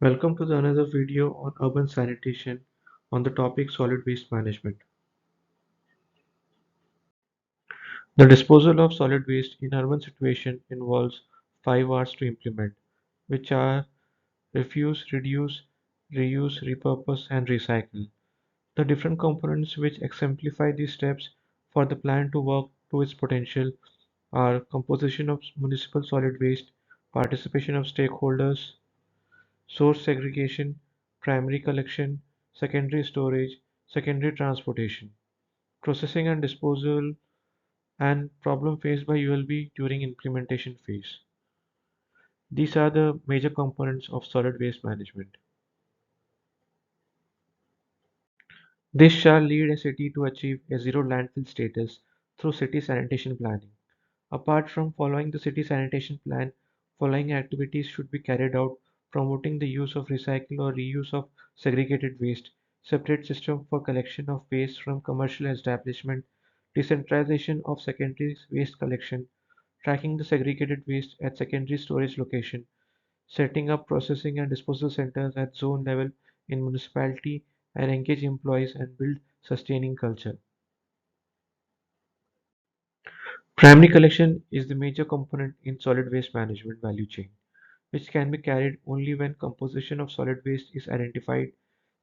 Welcome to another video on urban sanitation on the topic solid waste management. The disposal of solid waste in urban situation involves 5 Rs to implement, which are refuse, reduce, reuse, repurpose, and recycle. The different components which exemplify these steps for the plan to work to its potential are composition of municipal solid waste, participation of stakeholders, source segregation, primary collection, secondary storage, secondary transportation, processing and disposal, and problem faced by ULB during implementation phase. These are the major components of solid waste management. This shall lead a city to achieve a zero landfill status through city sanitation planning. Apart from following the city sanitation plan, following activities should be carried out: promoting the use of recycle or reuse of segregated waste, separate system for collection of waste from commercial establishment, decentralization of secondary waste collection, tracking the segregated waste at secondary storage location, setting up processing and disposal centers at zone level in municipality, and engage employees and build sustaining culture. Primary collection is the major component in solid waste management value chain, which can be carried only when composition of solid waste is identified,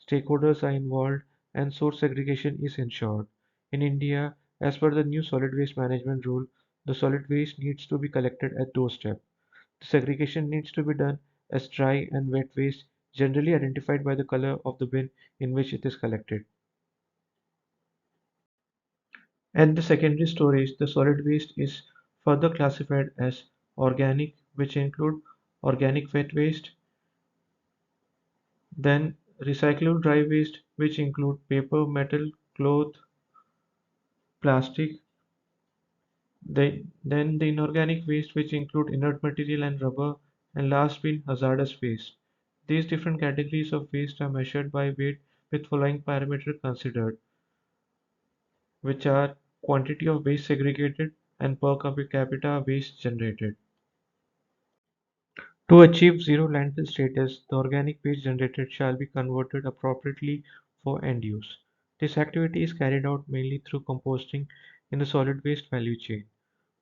stakeholders are involved, and source segregation is ensured. In India, as per the new solid waste management rule, the solid waste needs to be collected at doorstep. The segregation needs to be done as dry and wet waste, generally identified by the color of the bin in which it is collected. At the secondary storage, the solid waste is further classified as organic, which include organic wet waste, then recyclable dry waste, which include paper, metal, cloth, plastic, then the inorganic waste, which include inert material and rubber, and last being hazardous waste. These different categories of waste are measured by weight with following parameters considered, which are quantity of waste segregated and per capita waste generated. To achieve zero landfill status, the organic waste generated shall be converted appropriately for end use. This activity is carried out mainly through composting in the solid waste value chain.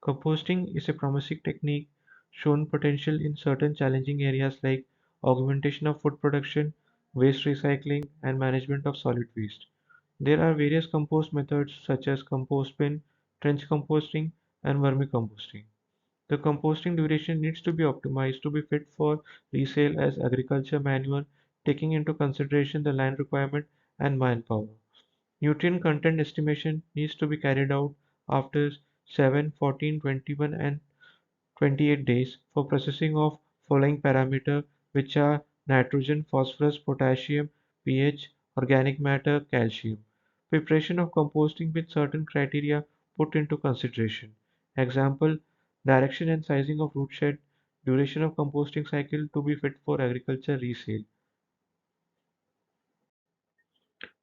Composting is a promising technique shown potential in certain challenging areas like augmentation of food production, waste recycling, and management of solid waste. There are various compost methods such as compost bin, trench composting, and vermicomposting. The composting duration needs to be optimized to be fit for resale as agriculture manure, taking into consideration the land requirement and manpower. Nutrient content estimation needs to be carried out after 7, 14, 21, and 28 days for processing of following parameter, which are nitrogen, phosphorus, potassium, pH, organic matter, calcium. Preparation of composting with certain criteria put into consideration. Example: direction and sizing of root shed, duration of composting cycle to be fit for agriculture resale.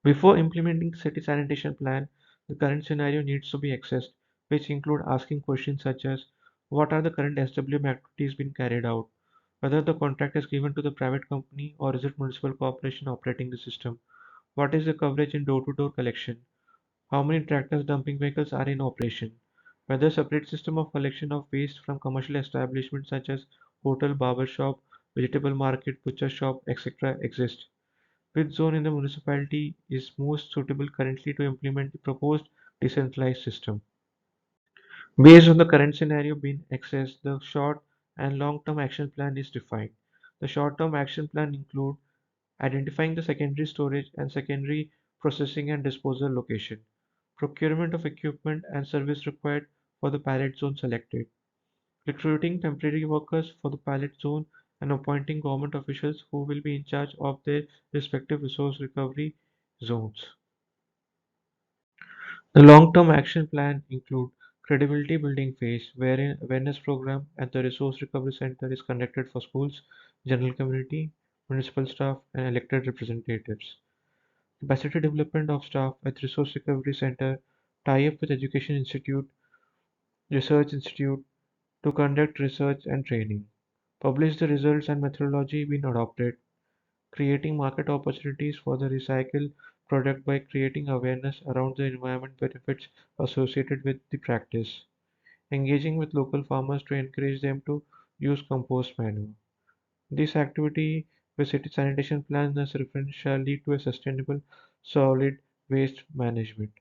Before implementing city sanitation plan, the current scenario needs to be assessed, which include asking questions such as what are the current SWM activities being carried out, whether the contract is given to the private company or is it municipal corporation operating the system, what is the coverage in door-to-door collection, how many tractors dumping vehicles are in operation, whether separate system of collection of waste from commercial establishments such as hotel, barber shop, vegetable market, butcher shop, etc. exist. Which zone in the municipality is most suitable currently to implement the proposed decentralized system? Based on the current scenario being assessed, the short and long-term action plan is defined. The short-term action plan include identifying the secondary storage and secondary processing and disposal location, procurement of equipment and service required for the pallet zone selected, recruiting temporary workers for the pilot zone, and appointing government officials who will be in charge of their respective resource recovery zones. The long-term action plan include credibility building phase, wherein awareness program at the resource recovery center is conducted for schools, general community, municipal staff, and elected representatives. Capacity development of staff at resource recovery center, tie up with education institute, research institute to conduct research and training. Publish the results and methodology being adopted. creating market opportunities for the recycled product by creating awareness around the environment benefits associated with the practice, engaging with local farmers to encourage them to use compost manure. This activity with city sanitation plans as reference shall lead to a sustainable solid waste management.